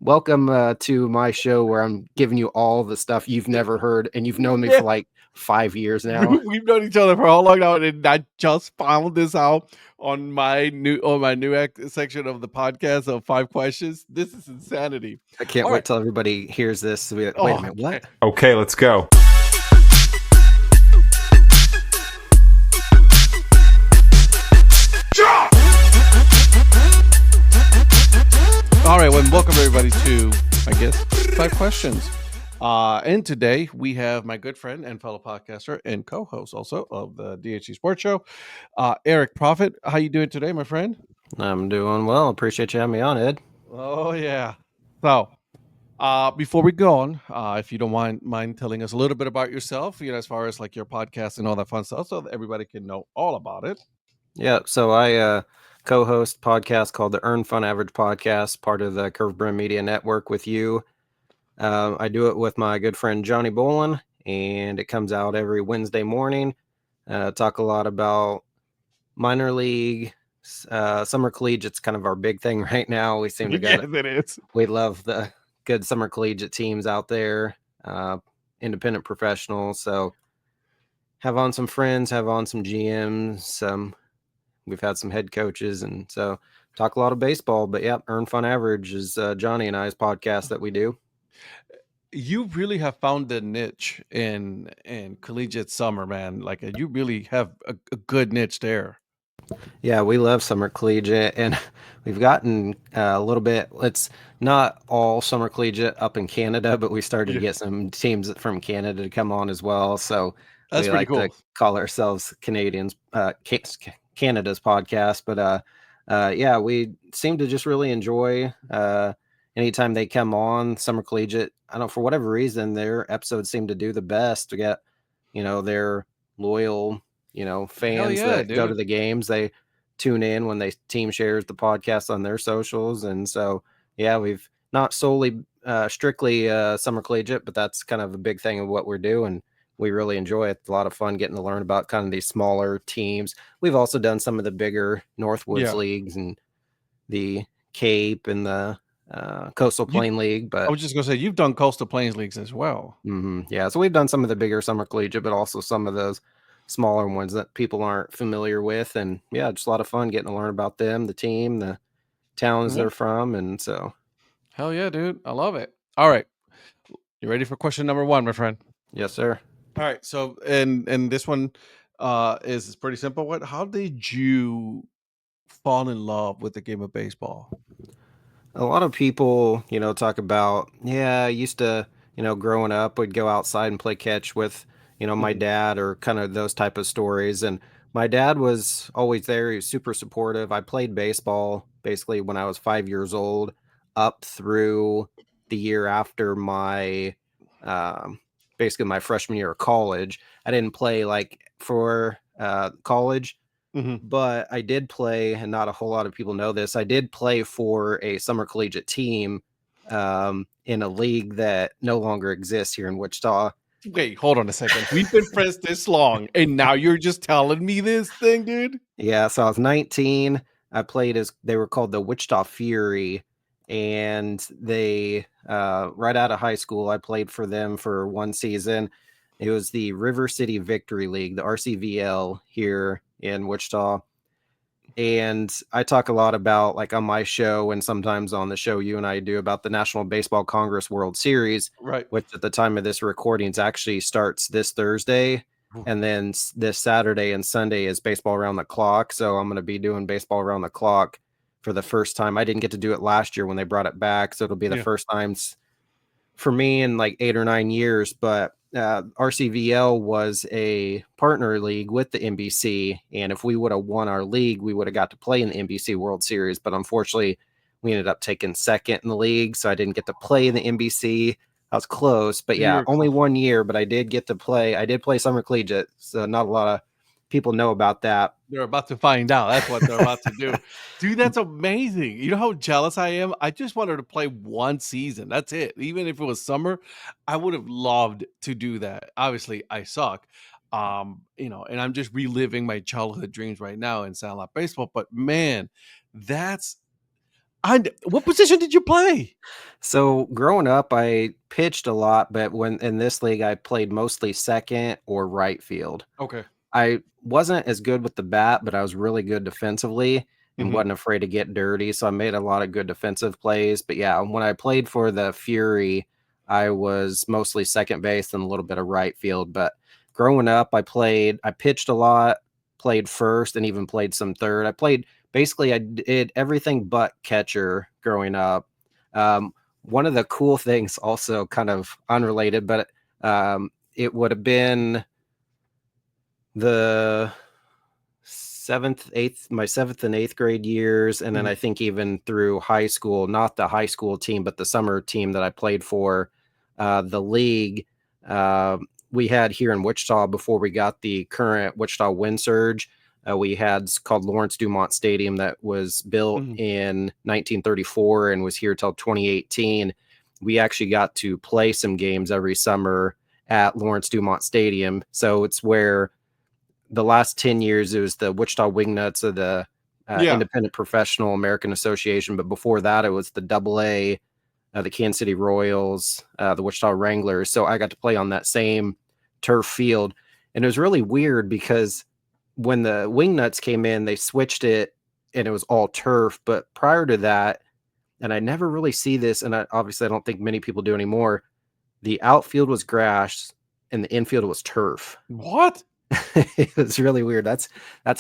Welcome to my show where I'm giving you all the stuff you've never heard, and you've known me Yeah. for like 5 years now. We've known each other for how long now, and I just found this out on my new section of the podcast of 5 questions. This is insanity. I can't All wait right. till everybody hears this. Wait a Oh, minute, what? okay. Okay, let's go. All right, well, welcome everybody to, I guess, 5 questions. And today we have my good friend and fellow podcaster and co-host also of the DHC Sports Show, Eric Prophet. How you doing today, my friend? I'm doing well. Appreciate you having me on, Ed. Oh yeah. So, before we go on, if you don't mind telling us a little bit about yourself, as far as like your podcast and all that fun stuff, so that everybody can know all about it. Yeah, so I co-host a podcast called the Earn Fun Average Podcast, part of the Curve Brim Media Network with you. I do it with my good friend Johnny Bolin, and it comes out every Wednesday morning. Talk a lot about minor league, summer collegiate's kind of our big thing right now. We seem to Yes, get it is. We love the good summer collegiate teams out there, independent professionals. So have on some friends, have on some GMs. We've had some head coaches, and so talk a lot of baseball. But yeah, Earn Fun Average is Johnny and I's podcast that we do. You really have found the niche in collegiate summer, man. Like you really have a good niche there. Yeah, we love summer collegiate, and we've gotten a little bit. It's not all summer collegiate up in Canada, but we started to get some teams from Canada to come on as well. So That's we pretty like to cool. call ourselves Canadians, Canada's podcast. But yeah, we seem to just really enjoy anytime they come on summer collegiate. I don't know, for whatever reason, their episodes seem to do the best to get, their loyal, fans yeah, that go to dude. the games. They tune in when they team shares the podcast on their socials. And so, yeah, we've not solely strictly summer collegiate, but that's kind of a big thing of what we're doing. We really enjoy it. A lot of fun getting to learn about kind of these smaller teams. We've also done some of the bigger Northwoods leagues and the Cape and the Coastal Plain League. I But was just gonna say you've done Coastal Plains leagues as well. yeah, so we've done some of the bigger summer collegiate, but also some of those smaller ones that people aren't familiar with. And yeah, just a lot of fun getting to learn about them, the team, the towns they're from. And so, Hell yeah, dude. I love it. All right. You ready for question number 1, my friend? yes, sir. All right. So and this one is pretty simple. How did you fall in love with the game of baseball? A lot of people, talk about, I used to, growing up, would go outside and play catch with, my dad, or kind of those type of stories. And my dad was always there. He was super supportive. I played baseball basically when I was 5 years old up through the year after basically my freshman year of college. I didn't play like for college. But I did play, and not a whole lot of people know this, I did play for a summer collegiate team in a league that no longer exists here in Wichita. Wait, hold on a second. We've been friends this long, and now you're just telling me this thing, dude? Yeah, so I was 19. I played they were called the Wichita Fury, and they, right out of high school, I played for them for one season. It was the River City Victory League, the RCVL here in Wichita. And I talk a lot about, like on my show and sometimes on the show you and I do, about the National Baseball Congress World Series, Right. which at the time of this recordings actually starts this Thursday. And then this Saturday and Sunday is baseball around the clock. So I'm going to be doing baseball around the clock for the first time. I didn't get to do it last year when they brought it back. So it'll be the first time for me in like 8 or 9 years. But RCVL was a partner league with the NBC, and if we would have won our league, we would have got to play in the NBC World Series. But unfortunately, we ended up taking second in the league, so I didn't get to play in the NBC. I was close, but yeah, only 1 year. But I did get to play. I did play summer collegiate, so not a lot of people know about that. They're about to find out. That's what they're about to do. Dude, that's amazing. You know how jealous I am? I just wanted to play one season. That's it. Even if it was summer, I would have loved to do that. Obviously, I suck. And I'm just reliving my childhood dreams right now in Sandlot baseball. But man, that's What position did you play? So growing up, I pitched a lot, but when in this league, I played mostly second or right field. Okay. I wasn't as good with the bat, but I was really good defensively and Hmm. wasn't afraid to get dirty. So I made a lot of good defensive plays. But yeah, when I played for the Fury, I was mostly second base and a little bit of right field. But growing up, I pitched a lot, played first, and even played some third. I did everything but catcher growing up. One of the cool things, also kind of unrelated, but it would have been the my seventh and eighth grade years, and then Hmm. I think even through high school, not the high school team, but the summer team that I played for, the league we had here in Wichita before we got the current Wichita wind surge. We had called Lawrence Dumont Stadium that was built Hmm. in 1934 and was here till 2018. We actually got to play some games every summer at Lawrence Dumont Stadium. So it's where the last 10 years, it was the Wichita Wingnuts of the Yeah. Independent Professional American Association. But before that, it was the Double A, the Kansas City Royals, the Wichita Wranglers. So I got to play on that same turf field. And it was really weird because when the Wingnuts came in, they switched it and it was all turf. But prior to that, and I never really see this, and obviously I don't think many people do anymore, the outfield was grass and the infield was turf. What? It was really weird. That's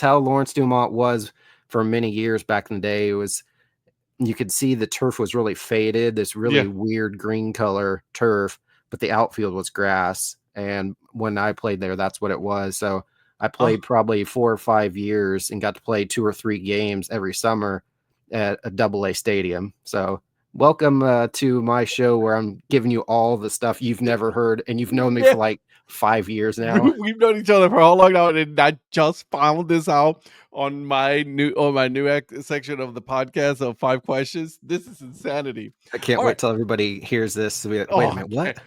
how Lawrence Dumont was for many years back in the day. It was you could see the turf was really faded, this Yeah. really weird green color turf, but the outfield was grass. And when I played there, that's what it was. So I Oh. played probably 4 or 5 years and got to play 2 or 3 games every summer at a double A stadium. So welcome to my show where I'm giving you all the stuff you've never heard and you've known me Yeah. for like 5 years now. We've known each other for how long now, and I just found this out on my new section of the podcast of 5 questions. This is insanity. I can't All right. wait till everybody hears this to be like, wait a Oh, minute, what?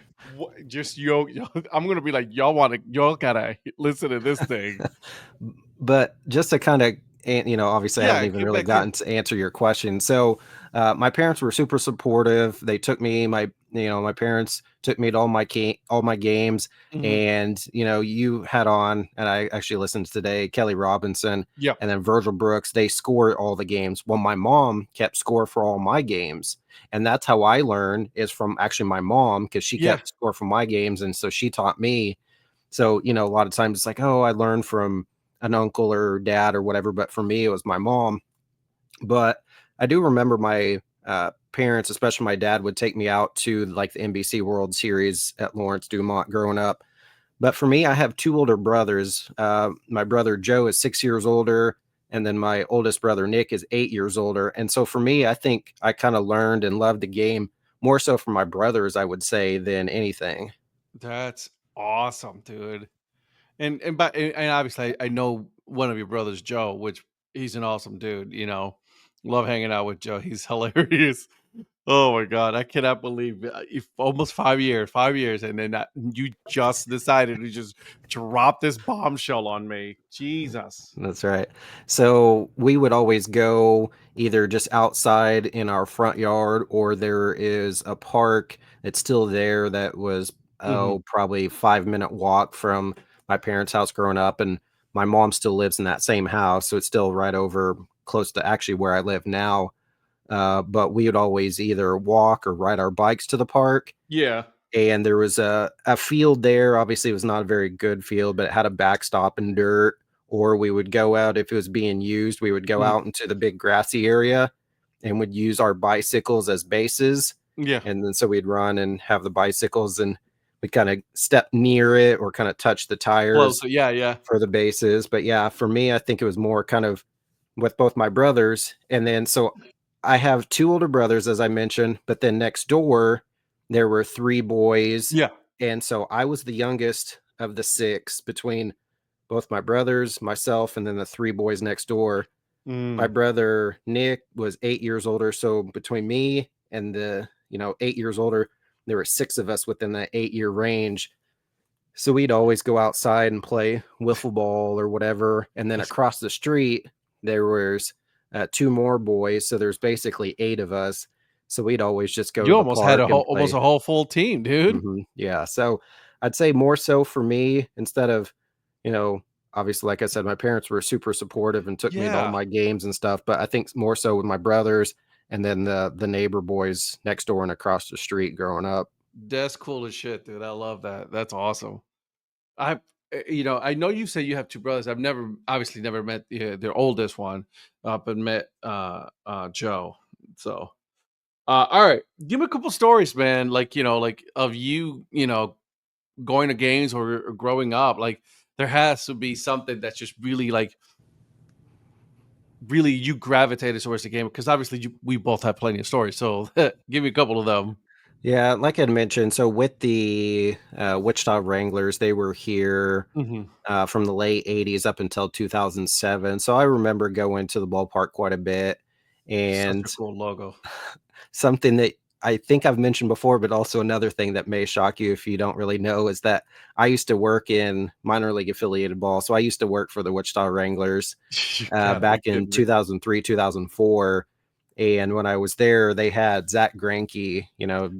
just I'm gonna be like, y'all gotta listen to this thing. But just to kind of, obviously I haven't Yeah, even get really back in. gotten to answer your question. So, my parents were super supportive. They took me, my parents took me to all my games. Mhm. And, you had on, and I actually listened today, Kelly Robinson Yeah, and then Virgil Brooks, they score all the games. Well, my mom kept score for all my games. And that's how I learned is from actually my mom, because she yeah, kept score for my games. And so she taught me. So, a lot of times it's like, oh, I learned from an uncle or dad or whatever, but for me, it was my mom. But I do remember my parents, especially my dad, would take me out to like the NBC World Series at Lawrence Dumont growing up. But for me, I have two older brothers. My brother Joe is 6 years older, and then my oldest brother Nick is 8 years older. And so for me, I think I kind of learned and loved the game more so from my brothers, I would say, than anything. that's awesome, dude. And obviously, I know one of your brothers, Joe, which he's an awesome dude. Love hanging out with Joe. He's hilarious. Oh my god, I cannot believe if almost 5 years, 5 years, and then you just decided to just drop this bombshell on me. Jesus. That's right. So we would always go either just outside in our front yard, or there is a park that's still there that was, Hmm. probably 5 minute walk from my parents' house growing up. And my mom still lives in that same house. So it's still right over close to actually where I live now. But we would always either walk or ride our bikes to the park, Yeah. and there was a field there. Obviously, it was not a very good field, but it had a backstop and dirt. Or we would go out if it was being used. We would go Mhm. out into the big grassy area and would use our bicycles as bases. Yeah. And then so we'd run and have the bicycles, and we'd kind of step near it or kind of touch the Close. tires Yeah. Yeah. for the bases. But yeah, for me, I think it was more kind of with both my brothers. And then so I have two older brothers, as I mentioned, but then next door there were three boys. Yeah. And so I was the youngest of the six between both my brothers, myself, and then the three boys next door. My Mm. brother Nick was 8 years older. So between me and the, 8 years older, there were six of us within that 8 year range. So we'd always go outside and play wiffle ball or whatever. And then across the street, there was two more boys, so there's basically 8 of us. So we'd always just go You to the almost had park a and whole almost play. a whole full team, dude. Yeah, so I'd say more so for me instead of, you know, obviously, like I said, my parents were super supportive and took me to all Yeah. my games and stuff, but I think more so with my brothers and then the neighbor boys next door and across the street growing up. That's cool as shit, dude. I love that. That's awesome. I I know you say you have 2 brothers. I've never obviously never met their oldest one, but met, Joe. So, alright. Give me a couple stories, man, like, like, of you, going to games or growing up, like, there has to be something that's just really, like, really you gravitated towards the game because obviously we both have plenty of stories, so give me a couple of them. Yeah, like I mentioned, so with the Wichita Wranglers, they were here Mhm. from the late 80s up until 2007. So I remember going to the ballpark quite a bit. Such a And cool logo. something that I think I've mentioned before, but also another thing that may shock you if you don't really know is that I used to work in minor league affiliated ball. So I used to work for the Wichita Wranglers You gotta be back in kidding me. 2003, 2004. And when I was there, they had Zack Greinke,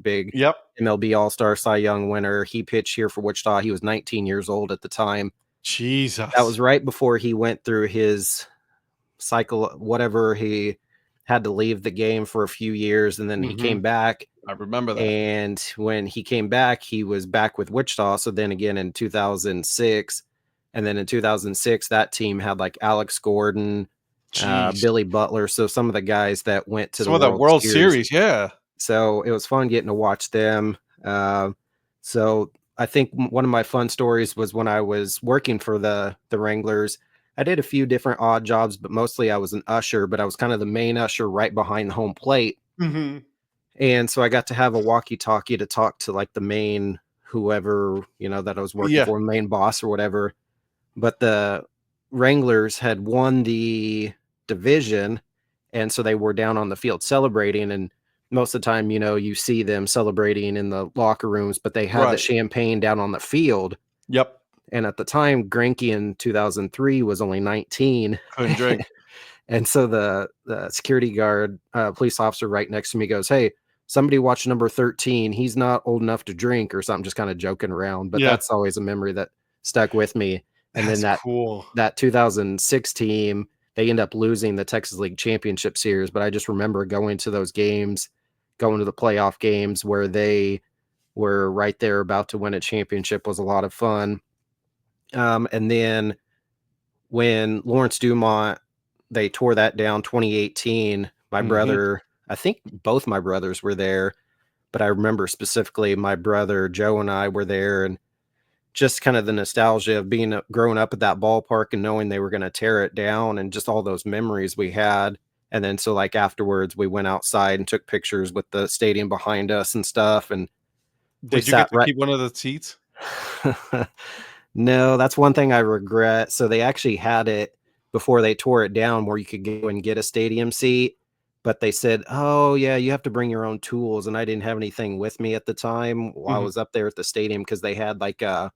big Yep. MLB All Star Cy Young winner. He pitched here for Wichita. He was 19 years old at the time. That Jesus. was right before he went through his cycle, whatever. He had to leave the game for a few years and then he came Mhm. back. I remember that. And when he came back, he was back with Wichita. So then again in 2006, and then in 2006, that team had like Alex Gordon, Jeez. Billy Butler. So some of the guys that went to the Some of the World World Series. Series, yeah. So it was fun getting to watch them. So I think one of my fun stories was when I was working for the Wranglers. I did a few different odd jobs, but mostly I was an usher, but I was kind of the main usher right behind the home plate. Mhm. And so I got to have a walkie-talkie to talk to like the main whoever, that I was working Yeah. for, main boss or whatever. But the Wranglers had won the division, and so they were down on the field celebrating. And most of the time, you see them celebrating in the locker rooms, but they had the Right. champagne down on the field. Yep. And at the time, Greinke in 2003 was only 19. Couldn't drink. And so the security guard, police officer right next to me goes, "Hey, somebody watch number 13. He's not old enough to drink," or something, just kind of joking around. But Yeah. that's always a memory that stuck with me. And then That's that cool. that 2006 team, they end up losing the Texas League Championship Series. But I just remember going to those games, going to the playoff games where they were right there about to win a championship was a lot of fun. And then when Lawrence Dumont, they tore that down 2018, my Mhm. brother, I think both my brothers were there, but I remember specifically my brother Joe and I were there, and just kind of the nostalgia of being growing up at that ballpark and knowing they were going to tear it down and just all those memories we had. And then so like afterwards we went outside and took pictures with the stadium behind us and stuff, and we Did you sat get to right. keep one of the seats? No, that's one thing I regret. So they actually had it before they tore it down where you could go and get a stadium seat, but they said, "Oh, yeah, you have to bring your own tools." And I didn't have anything with me at the time while I Mhm. was up there at the stadium because they had like a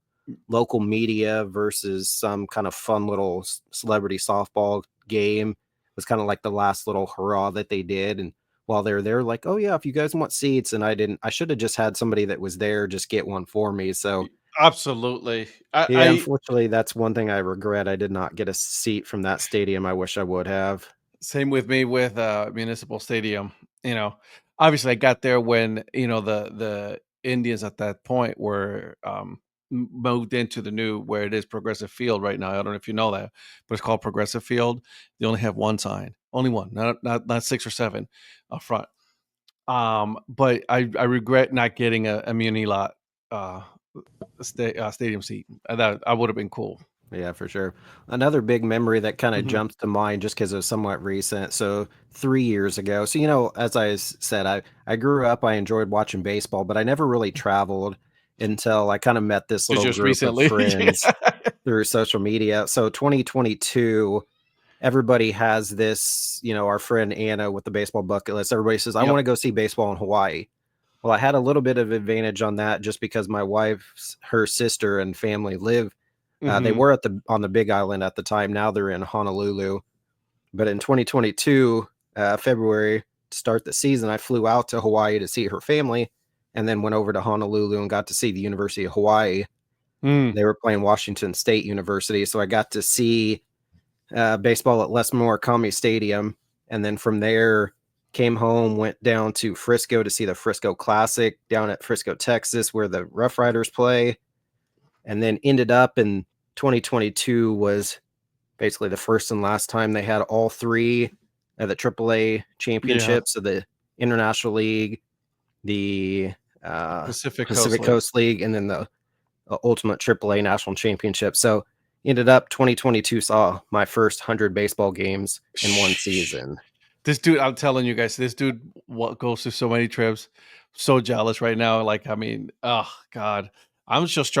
local media versus some kind of fun little celebrity softball game. It was kind of like the last little hurrah that they did. And while they were there, like, "Oh, yeah, if you guys want seats." And I should have just had somebody that was there just get one for me. So Absolutely. yeah, unfortunately, that's one thing I regret. I did not get a seat from that stadium. I wish I would have. Same with me with Municipal Stadium. You know, obviously I got there when, the Indians at that point were moved into the new where it is Progressive Field right now. I don't know if you know that, but it's called Progressive Field. They only have one sign. Only one, not six or seven up front. But I regret not getting a muni lot uh stadium seat. That I would have been cool. Yeah, for sure. Another big memory that kind of Mhm. jumps to mind just because it was somewhat recent. So 3 years ago. So, as I said, I grew up, I enjoyed watching baseball, but I never really traveled until I kind of met this So little just group of recently. friends through social media. So 2022, everybody has this, our friend Anna with the baseball bucket list. Everybody says, "I Yep. want to go see baseball in Hawaii." Well, I had a little bit of advantage on that just because my wife's her sister and family live. They Mhm. were on the Big Island at the time. Now they're in Honolulu, But in 2022, February, to start the season, I flew out to Hawaii to see her family and then went over to Honolulu and got to see the University of Hawaii. Mm, They were playing Washington State University. So I got to see baseball at Les Murakami Stadium. And then from there, came home, went down to Frisco to see the Frisco Classic down at Frisco, Texas, where the Rough Riders play. And then ended up in 2022 was basically the first and last time they had all three of the AAA yeah, championships of the International League, the Pacific Coast Pacific League. Coast League, and then the ultimate AAA national championship. So ended up 2022 saw my first 100 baseball games in one season. This dude, I'm telling you guys, this dude goes through so many trips. So jealous right now. Like, I mean, oh God, I'm just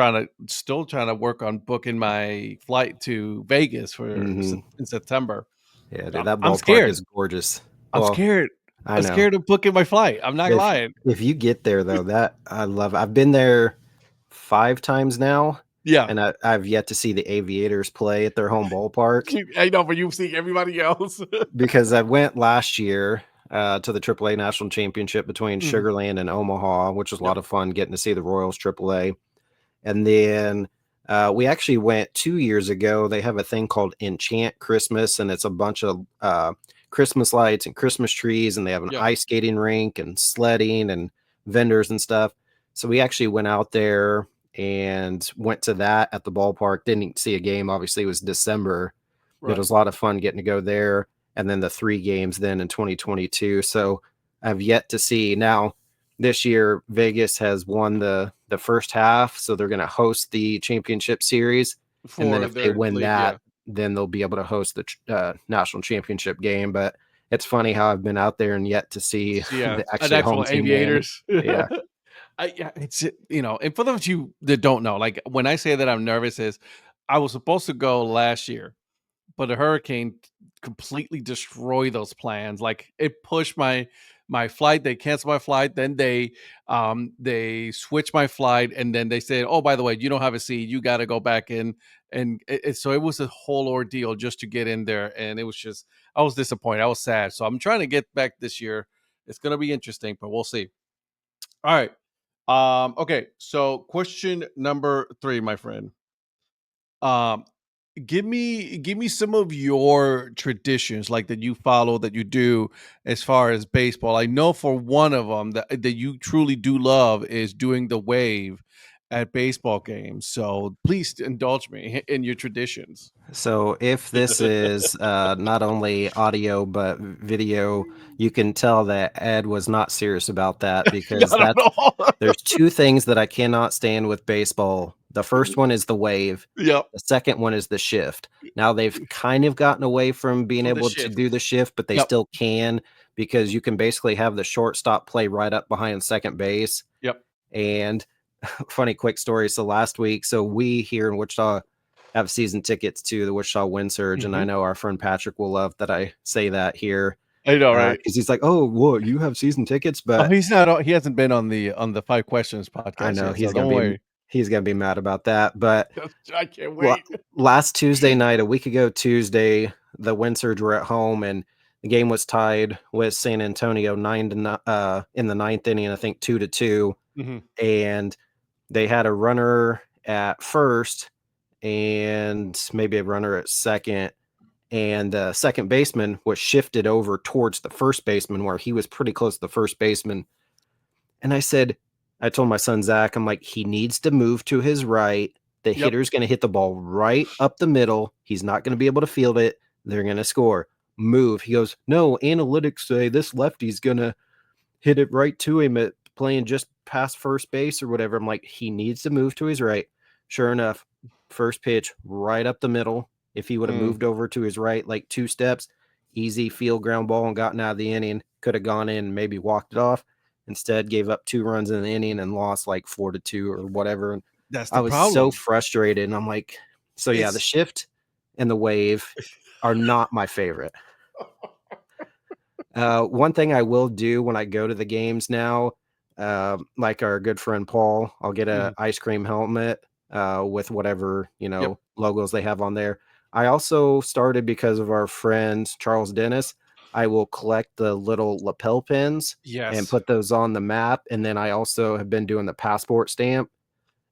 still trying to work on booking my flight to Vegas Mm-hmm. in September. Yeah, dude, that I'm ballpark scared. is gorgeous. I'm Well, scared. I I'm know. scared of booking my flight. I'm not If lying. if you get there though, that I love. I've been there 5 times now, Yeah, and I've yet to see the Aviators play at their home ballpark I know, but you've seen everybody else. because I went last year to the AAA National Championship between Mhm. Sugar Land and Omaha, which was a Yep. lot of fun getting to see the Royals AAA. And then we actually went 2 years ago. They have a thing called Enchant Christmas, and it's a bunch of Christmas lights and Christmas trees, and they have an Yeah. ice skating rink and sledding and vendors and stuff. So we actually went out there and went to that at the ballpark. Didn't see a game. Obviously, it was December. It Right. was a lot of fun getting to go there. And then the 3 games then in 2022. So I've yet to see now this year Vegas has won the first half, so they're going to host the championship series, and then For if they their win league, yeah. that, then they'll be able to host the national championship game. But it's funny how I've been out there and yet to see Yeah, the an actually home actual team win. Aviators. Yeah. Yeah, it's and for those of you that don't know, like when I say that I'm nervous, is I was supposed to go last year, but a hurricane completely destroyed those plans. Like it pushed my flight. They canceled my flight. Then they switched my flight, and then they said, "Oh, by the way, you don't have a seat. You got to go back in." And so it was a whole ordeal just to get in there, and it was just I was disappointed. I was sad. So I'm trying to get back this year. It's gonna be interesting, but we'll see. All right. Okay. So question number 3, my friend. Um, give me some of your traditions like that you follow that you do as far as baseball. I know for one of them that you truly do love is doing the wave at baseball games. So please indulge me in your traditions. So if this is not only audio but video, you can tell that Ed was not serious about that because Not at that's all. there's 2 things that I cannot stand with baseball. The first one is the wave. Yep. The second one is the shift. Now they've kind of gotten away from being From the able to shift. do the shift, but they Yep. still can because you can basically have the shortstop play right up behind second base. Yep. And funny quick story. So last week, so we here in Wichita have season tickets to the Wichita Wind Surge, and I Hmm. know our friend Patrick will love that I say that here I know, right? because he's like, "Oh, what? You have season tickets?" Oh, But he's not. He hasn't been on the 5 questions I podcast know yet, so don't worry. he's gonna be mad about that. But I can't la- wait. last Tuesday night, a week ago Tuesday, the Wind Surge were at home, and the game was tied with San Antonio in the ninth inning, I think 2-2, Mhm. and they had a runner at first and maybe a runner at second, and the second baseman was shifted over towards the first baseman where he was pretty close to the first baseman. And I told my son Zach, I'm like, he needs to move to his right. The Yep. hitter's going to hit the ball right up the middle. He's not going to be able to field it. They're going to score. Move. He goes, no, analytics say this lefty's going to hit it right to him at playing just past first base or whatever. I'm like, he needs to move to his right. Sure enough, first pitch right up the middle. If he would have Mm, moved over to his right, like 2 steps, easy field ground ball and gotten out of the inning, could have gone in and maybe walked it off. Instead, gave up 2 runs in the inning and lost like 4-2 or whatever. And that's I the was so problem. frustrated. And I'm like, so yeah, the It's shift and the wave are not my favorite. One thing I will do when I go to the games now, like our good friend Paul, I'll get a Mhm. ice cream helmet with whatever Yep. logos they have on there. I also started because of our friend Charles Dennis. I will collect the little lapel pins and Yes. put those on the map. And then I also have been doing the passport stamp.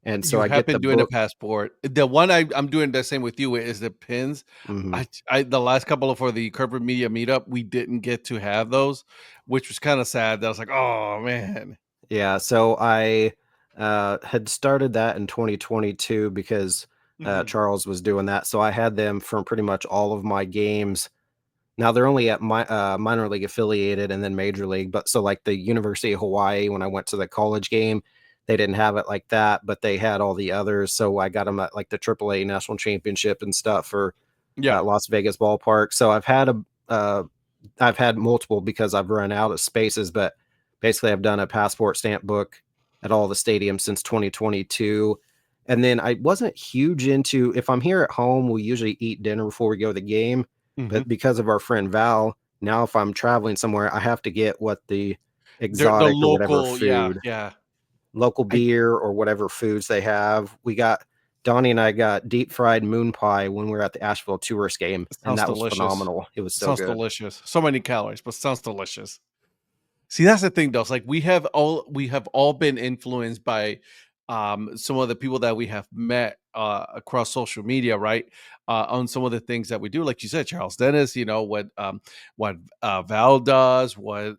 And so You I have get the been doing a book. passport. The one I'm doing the same with you is the pins. Mhm. I the last couple of for the corporate media meetup, we didn't get to have those, which was kind of sad. That I was like, oh man. Yeah, so I had started that in 2022 because Mhm. Charles was doing that. So I had them from pretty much all of my games. Now they're only at my minor league affiliated and then major league. But so like the University of Hawaii, when I went to the college game, they didn't have it like that, but they had all the others. So I got them at like the AAA national championship and stuff for Yeah. Las Vegas ballpark. So I've had multiple because I've run out of spaces, but basically I've done a passport stamp book at all the stadiums since 2022. And then I wasn't huge into, if I'm here at home, we usually eat dinner before we go to the game. Mhm. But because of our friend Val, now if I'm traveling somewhere, I have to get what the The exotic or whatever local, yeah, food, yeah. local I beer or whatever foods they have. Donnie and I got deep fried moon pie when we were at the Asheville tourist game, It and sounds that was delicious. phenomenal. It was so Sounds good. delicious. So many calories, but sounds delicious. See, that's the thing though. It's like we have all been influenced by some of the people that we have met across social media, right? On some of the things that we do. Like you said, Charles Dennis, what Val does, what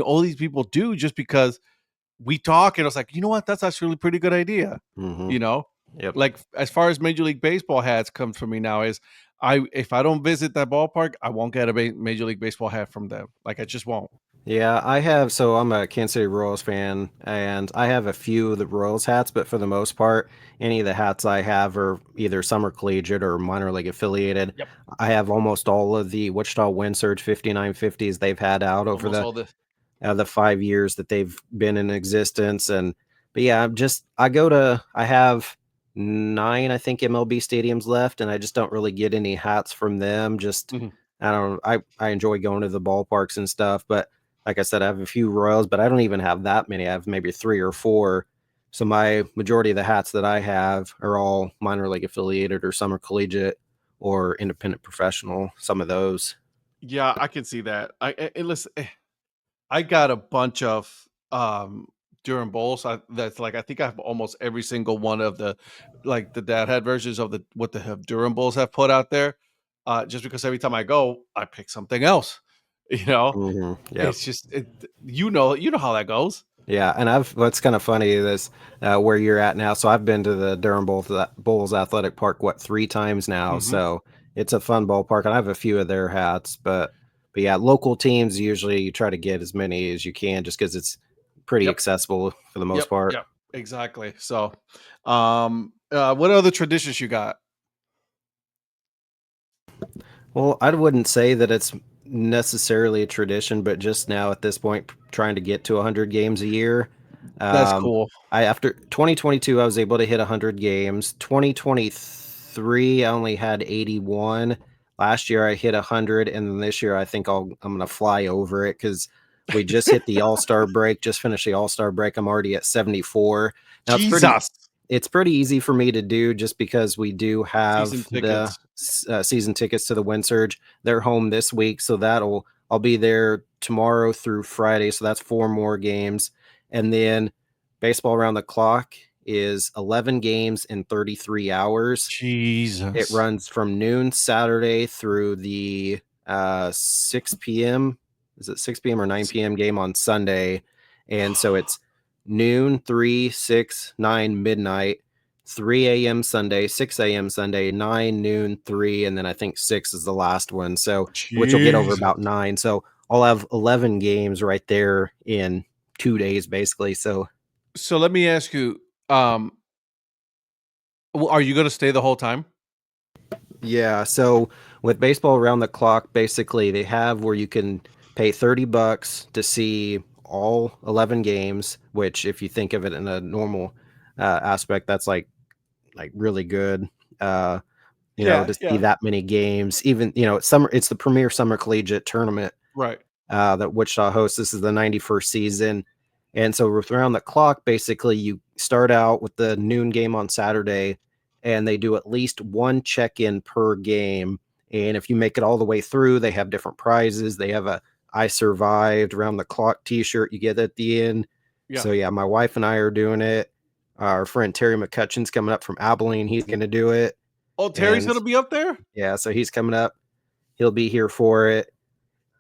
all these people do just because we talk and it's like, you know what, that's actually a pretty good idea. Hmm. You know? Yep. Like as far as Major League Baseball hats comes for me now is if I don't visit that ballpark, I won't get a Major League Baseball hat from them. Like I just won't. Yeah, so I'm a Kansas City Royals fan, and I have a few of the Royals hats, but for the most part, any of the hats I have are either summer collegiate or minor league affiliated. Yep. I have almost all of the Wichita Windsurge 5950s they've had out over Almost all the the 5 years that they've been in existence. And but yeah, I have nine, I think, MLB stadiums left, and I just don't really get any hats from them. Just Mhm. I don't I enjoy going to the ballparks and stuff, but like I said, I have a few Royals, but I don't even have that many. I have maybe three or four. So my majority of the hats that I have are all minor league affiliated or summer collegiate or independent professional. Some of those. Yeah, I can see that. Listen, I got a bunch of Durham Bowls. That's like I think I have almost every single one of the dad head versions of the what the Durham Bulls have put out there. Just because every time I go, I pick something else. You know, Hmm. Yeah. it's just you know how that goes. Yeah, and what's kind of funny is where you're at now. So I've been to the Durham Bulls Athletic Park three times now. Hmm. So it's a fun ballpark, and I have a few of their hats. But yeah, local teams usually you try to get as many as you can, just because it's pretty Yep, accessible for the most yep, part. yep. Exactly. So, what other traditions you got? Well, I wouldn't say that it's necessarily a tradition, but just now at this point, trying to get to 100 games a year. That's Um, cool. I after 2022, I was able to hit 100 games. 2023, I only had 81. Last year, I hit 100, and then this year, I'm gonna fly over it because we just hit the All Star break, just finished the All Star break. I'm already at 74. Now Jesus, it's pretty easy for me to do just because we do season have the tickets. season tickets to the Windsurge. They're home this week, so I'll be there tomorrow through Friday, so that's four more games. And then baseball around the clock is 11 games in 33 hours. It Jesus. runs from noon Saturday through the 6 p.m. Is it 6 p.m. or 9 p.m. game on Sunday? And so it's noon, 3, 6, 9, midnight, 3 a.m. Sunday, 6 a.m. Sunday, 9, noon, 3, and then I think 6 is the last one. So, which will get over Jesus. about 9. So, I'll have 11 games right there in 2 days, basically. So, So let me ask you, are you gonna stay the whole time? yeah, so with baseball around the clock, basically they have where you can pay $30 to see all 11 games, which if you think of it in a normal aspect, that's like really good. Uh, Yeah, to see yeah. that many games, even it's the premier summer collegiate tournament Right. that Wichita hosts. This is the 91st season. And so with around the clock, basically you start out with the noon game on Saturday, and they do at least one check-in per game. And if you make it all the way through, they have different prizes. They have a I survived around the clock t-shirt you get at the end. Yeah. So yeah, my wife and I are doing it. Our friend Terry McCutcheon's coming up from Abilene. He's going to do it. Oh, Terry's And gonna be up there? yeah, so he's coming up. He'll be here for it.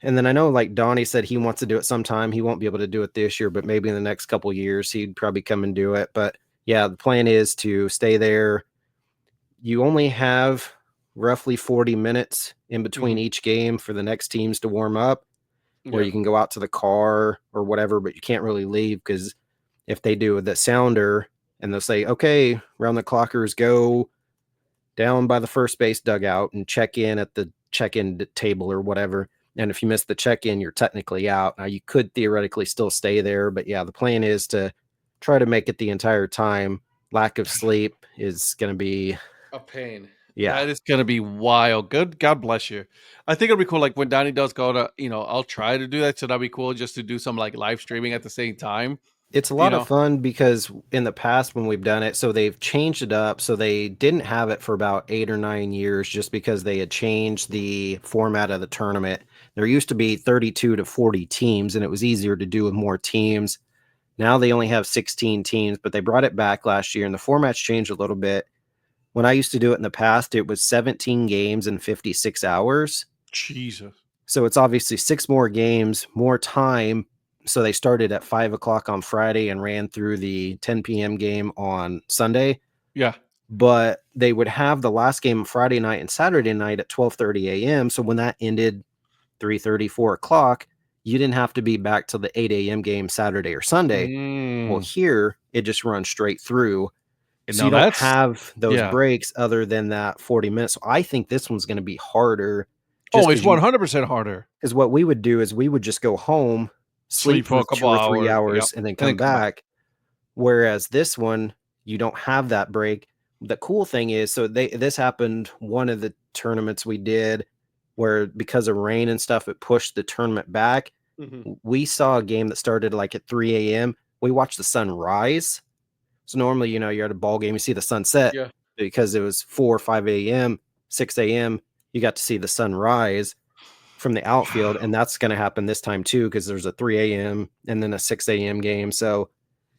And then I know like Donnie said he wants to do it sometime. He won't be able to do it this year, but maybe in the next couple years he'd probably come and do it. But yeah, the plan is to stay there. You only have roughly 40 minutes in between each game for the next teams to warm up, where you can go out to the car or whatever, but you can't really leave because if they do the sounder and they'll say, okay, round the clockers go down by the first base dugout and check in at the check-in table or whatever. And if you miss the check-in, you're technically out. Now you could theoretically still stay there, but yeah, the plan is to try to make it the entire time. Lack of sleep is going to be a pain. Yeah. That is gonna be wild. Good, God bless you. I think it'll be cool. Like when Donnie does go to, I'll try to do that. So that'd be cool just to do some like live streaming at the same time. It's a lot of fun because in the past when we've done it, so they've changed it up. So they didn't have it for about 8 or 9 years just because they had changed the format of the tournament. There used to be 32 to 40 teams, and it was easier to do with more teams. Now they only have 16 teams, but they brought it back last year, and the format's changed a little bit. When I used to do it in the past, it was 17 games in 56 hours. Jesus. So it's obviously 6 more games, more time. So they started at 5 o'clock on Friday and ran through the 10 p.m. game on Sunday. Yeah. But they would have the last game Friday night and Saturday night at 12:30 a.m. So when that ended 3:30, 4 o'clock, you didn't have to be back till the 8 a.m. game Saturday or Sunday. Well, here it just runs straight through. So you don't have those breaks other than that 40 minutes. So I think this one's going to be harder. Oh, it's 100% harder. Because what we would do is we would just go home, sleep for 2 or 3 hours, and then come back. Whereas this one, you don't have that break. The cool thing is, so this happened one of the tournaments we did where because of rain and stuff, it pushed the tournament back. We saw a game that started like at 3 a.m. We watched the sun rise. So normally, you're at a ball game, you see the sun set. Yeah. Because it was 4 or 5 a.m., 6 a.m., you got to see the sun rise from the outfield. And that's going to happen this time too, because there's a 3 a.m. and then a 6 a.m. game. So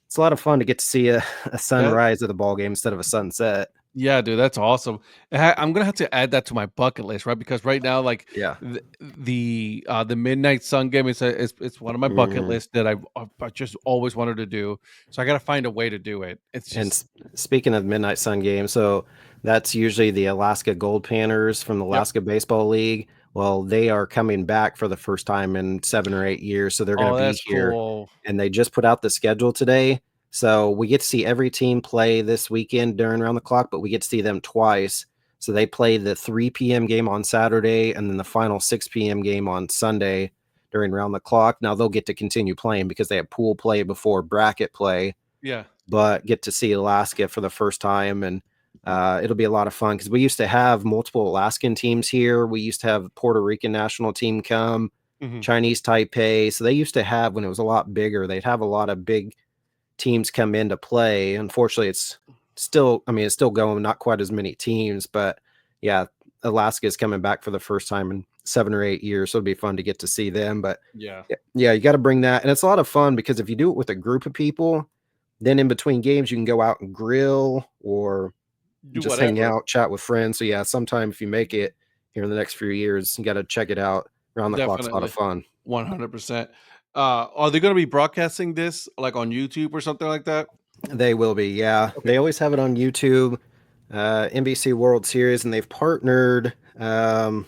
it's a lot of fun to get to see a sunrise at the ball game instead of a sunset. Yeah, dude, that's awesome. I'm gonna have to add that to my bucket list, right? Because right now, like, the midnight sun game is it's one of my bucket lists that I just always wanted to do. So I got to find a way to do it. It's just... And speaking of midnight sun game, so that's usually the Alaska Gold Panthers from the Alaska Baseball League. Well, they are coming back for the first time in 7 or 8 years, so they're going to be here. Cool. And they just put out the schedule today. So we get to see every team play this weekend during Round the Clock, but we get to see them twice. So they play the 3 p.m. game on Saturday and then the final 6 p.m. game on Sunday during Round the Clock. Now they'll get to continue playing because they have pool play before bracket play. Yeah. But get to see Alaska for the first time, and it'll be a lot of fun because we used to have multiple Alaskan teams here. We used to have Puerto Rican national team come, Chinese Taipei. So they used to have, when it was a lot bigger, they'd have a lot of big teams come in to play. Unfortunately, it's still going, not quite as many teams, but yeah, Alaska is coming back for the first time in 7 or 8 years. So it'll be fun to get to see them. But yeah, you got to bring that. And it's a lot of fun because if you do it with a group of people, then in between games, you can go out and grill or just hang out, chat with friends. So yeah, sometime if you make it here in the next few years, you got to check it out. Round the Clock's a lot of fun. 100%. Are they going to be broadcasting this like on YouTube or something like that? They will be, yeah. Okay. They always have it on YouTube, NBC World Series, and they've partnered. I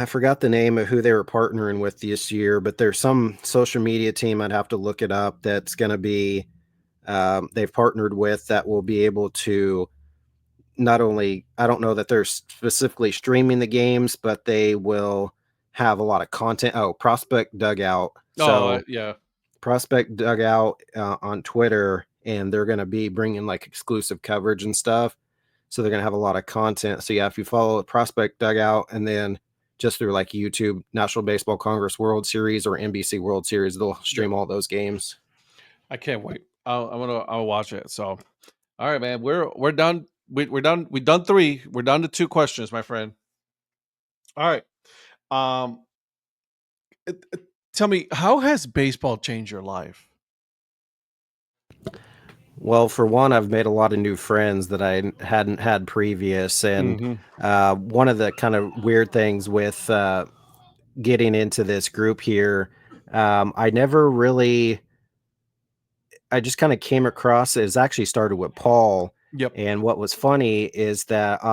forgot the name of who they were partnering with this year, but there's some social media team, I'd have to look it up, that's going to be, they've partnered with that will be able to not only, I don't know that they're specifically streaming the games, but they will have a lot of content. Oh, Prospect Dugout. So yeah. Prospect Dugout on Twitter, and they're going to be bringing like exclusive coverage and stuff. So they're going to have a lot of content. So yeah, if you follow Prospect Dugout and then just through like YouTube, National Baseball Congress World Series or NBC World Series, they'll stream all those games. I can't wait. I'll watch it. So All right, man. We're done. We're done. We've done three. We're down to two questions, my friend. All right. Um, tell me, how has baseball changed your life? Well, for one, I've made a lot of new friends that I hadn't had previous, and Hmm. one of the kind of weird things with getting into this group here, I never really I just kind of came across it. It's actually started with Paul. Yep. And what was funny is that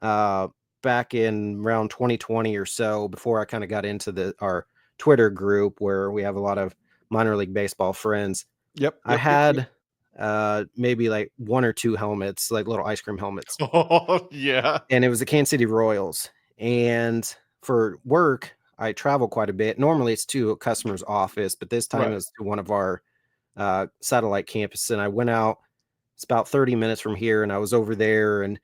uh, back in around 2020 or so, before I kind of got into our Twitter group where we have a lot of minor league baseball friends, Yep. I Yep. Yep. Yep. had maybe like one or two helmets, like little ice cream helmets. Oh yeah. And it was the Kansas City Royals. And for work, I travel quite a bit. Normally it's to a customer's office, but this time it Right. was to one of our satellite campus. And I went out, it's about 30 minutes from here, and I was over there and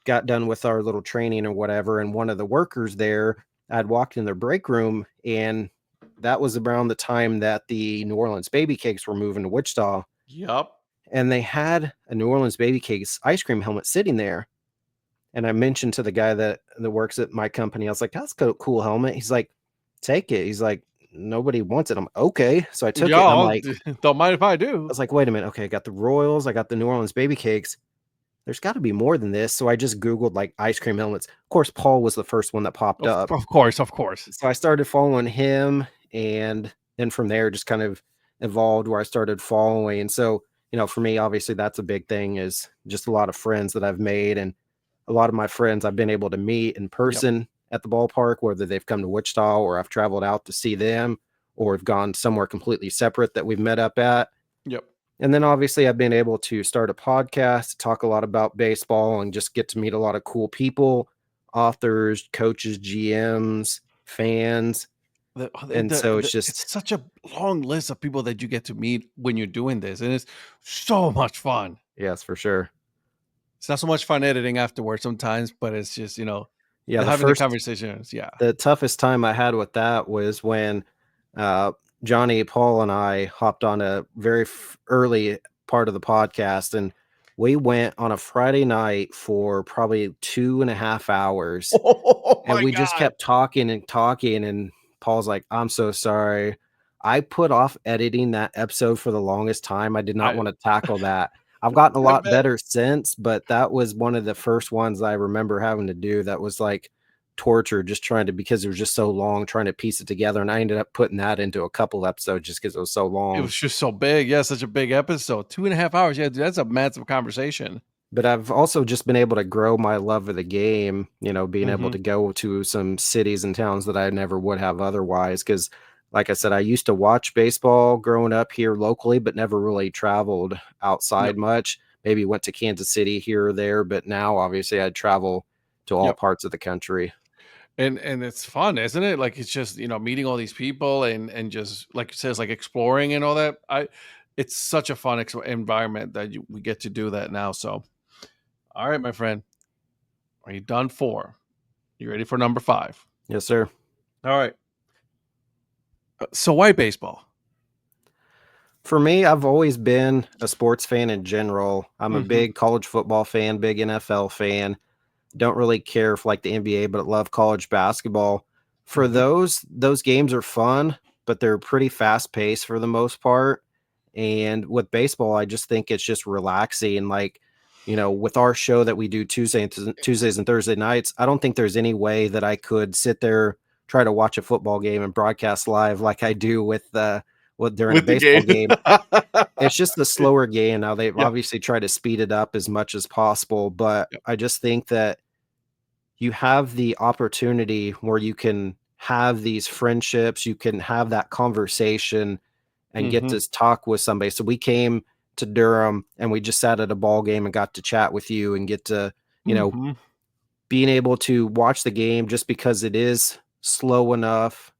got done with our little training or whatever. And one of the workers there, I'd walked in their break room, and that was around the time that the New Orleans baby cakes were moving to Wichita. Yep. And they had a New Orleans baby cakes ice cream helmet sitting there. And I mentioned to the guy that works at my company, I was like, that's a cool helmet. He's like, take it. He's like, nobody wants it. I'm okay. So I took it, and Y'all don't mind if I I do. was like, wait a minute. Okay, I got the Royals, I got the New Orleans baby cakes. There's got to be more than this. So I just Googled like ice cream helmets. Of course, Paul was the first one that popped up. Of course. Of course. So I started following him, and then from there just kind of evolved where I started following. And so, for me, obviously that's a big thing, is just a lot of friends that I've made, and a lot of my friends I've been able to meet in Yep. person at the ballpark, whether they've come to Wichita or I've traveled out to see them or have gone somewhere completely separate that we've met up at. Yep. And then obviously I've been able to start a podcast, talk a lot about baseball, and just get to meet a lot of cool people, authors, coaches, GMs, fans. And so it's It's just, such a long list of people that you get to meet when you're doing this, and it's so much fun. yes, for sure. It's not so much fun editing afterwards sometimes, but it's just Yeah, having the conversations. Yeah. the toughest time I had with that was when uh, Johnny, Paul, and I hopped on a very early part of the podcast, and we went on a Friday night for probably 2.5 hours, Oh and my we just god! kept talking and talking. And Paul's like, I'm so sorry. I put off editing that episode for the longest time. I did not I want to tackle that. I've gotten a I lot bet. better since, but that was one of the first ones I remember having to do that was like torture, just trying to, because it was just so long, trying to piece it together. And I ended up putting that into a couple episodes just because it was so It long. was just so big. Yeah, such a big episode. 2.5 hours. Yeah, dude, that's a massive conversation. But I've also just been able to grow my love of the game, being able Mhm. to go to some cities and towns that I never would have otherwise. Because, like I said, I used to watch baseball growing up here locally, but never really traveled Yep. outside much. Maybe went to Kansas City here or there, but now obviously I travel to all Yep. parts of the country. And it's fun, isn't it? Like, it's just, meeting all these people and just, like it says, like, exploring and all that. It's such a fun environment that we get to do that now, so all right, my friend. Are you done 4? You ready for number 5? Yes, sir. All right. So why baseball? For me, I've always been a sports fan in general. I'm a Mhm. big college football fan, big NFL fan. Don't really care for like the NBA, but love college basketball. For Mhm. those games are fun, but they're pretty fast paced for the most part. And with baseball, I just think it's just relaxing. Like, with our show that we do Tuesdays and Thursday nights, I don't think there's any way that I could sit there, try to watch a football game and broadcast live like I do with during a With the baseball game. game. It's just the slower game. Now they've Yep. obviously tried to speed it up as much as possible, but Yep. I just think that you have the opportunity where you can have these friendships, you can have that conversation and get Mhm. to talk with somebody. So we came to Durham and we just sat at a ball game and got to chat with you and get to, you know, Mhm. being able to watch the game just because it is slow enough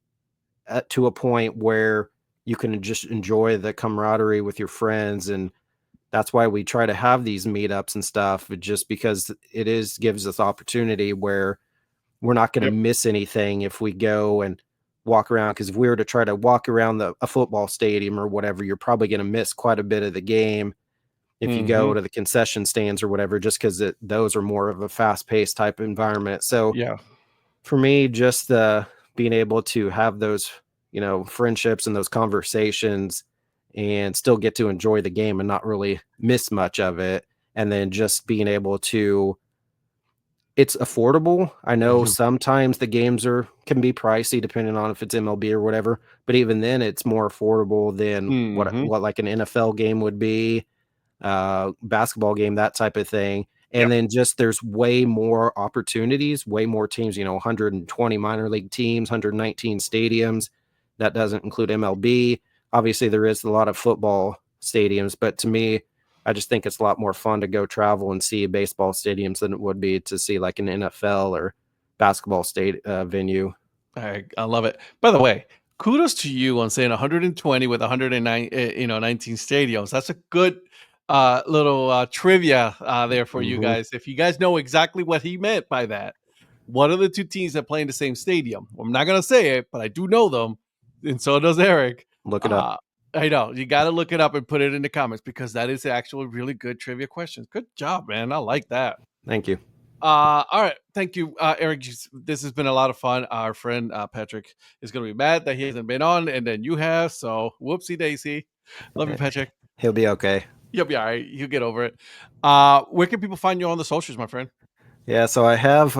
to a point where you can just enjoy the camaraderie with your friends. And that's why we try to have these meetups and stuff, just because it is gives us opportunity where we're not going to Yep. miss anything if we go and walk around. Because if we were to try to walk around a football stadium or whatever, you're probably going to miss quite a bit of the game. if you go Mm-hmm. to the concession stands or whatever, just because those are more of a fast-paced type environment. So Yeah. for me, just being able to have those, friendships and those conversations and still get to enjoy the game and not really miss much of it. And then just being able to, it's affordable. I know Mhm. sometimes the games can be pricey depending on if it's MLB or whatever, but even then it's more affordable than Mhm. what like an NFL game would be, basketball game, that type of thing. And Yep. then just there's way more opportunities, way more teams, 120 minor league teams, 119 stadiums. That doesn't include MLB. Obviously, there is a lot of football stadiums, but to me, I just think it's a lot more fun to go travel and see baseball stadiums than it would be to see like an NFL or basketball venue. I love it. By the way, kudos to you on saying 120 with 109, 19 stadiums. That's a good little trivia there for you Hmm. guys. If you guys know exactly what he meant by that, what are the two teams that play in the same stadium? I'm not gonna say it, but I do know them, and so does Eric. Look it up. Uh, I know you got to look it up and put it in the comments because that is actually really good trivia questions. Good job, man. I like that. Thank you. All right. Thank you, Eric. This has been a lot of fun. Our friend Patrick is going to be mad that he hasn't been on, and then you have. So, whoopsie daisy. Love you, Eh, Patrick. He'll be okay. You'll be all right. You'll get over it. Where can people find you on the socials, my friend? Yeah, so I have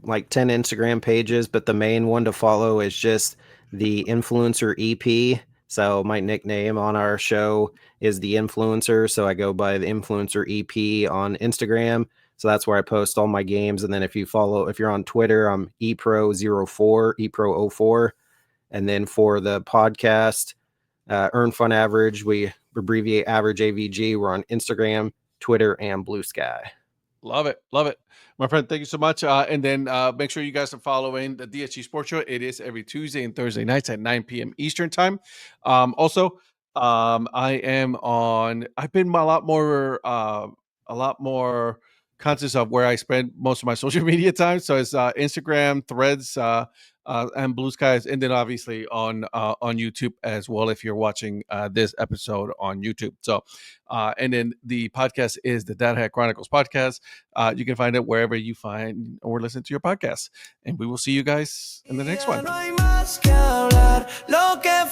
like 10 Instagram pages, but the main one to follow is just the Influencer EP. So my nickname on our show is the Influencer, so I go by the Influencer EP on Instagram. So that's where I post all my games. And then if you're on Twitter, I'm epro04, epro04. And then for the podcast, Earn Fun Average, we abbreviate Average AVG. We're on Instagram, Twitter, and Blue Sky. Love it. Love it. My friend, thank you so much. And then make sure you guys are following the DHG Sports Show. It is every Tuesday and Thursday nights at 9 p.m. Eastern Time. Also, I've been a lot more conscious of where I spend most of my social media time. So it's Instagram, Threads, and Blue Skies, and then obviously on YouTube as well if you're watching this episode on YouTube. So, and then the podcast is the Dad Hat Chronicles podcast. You can find it wherever you find or listen to your podcasts. And we will see you guys in the next one. No hay más que hablar, lo que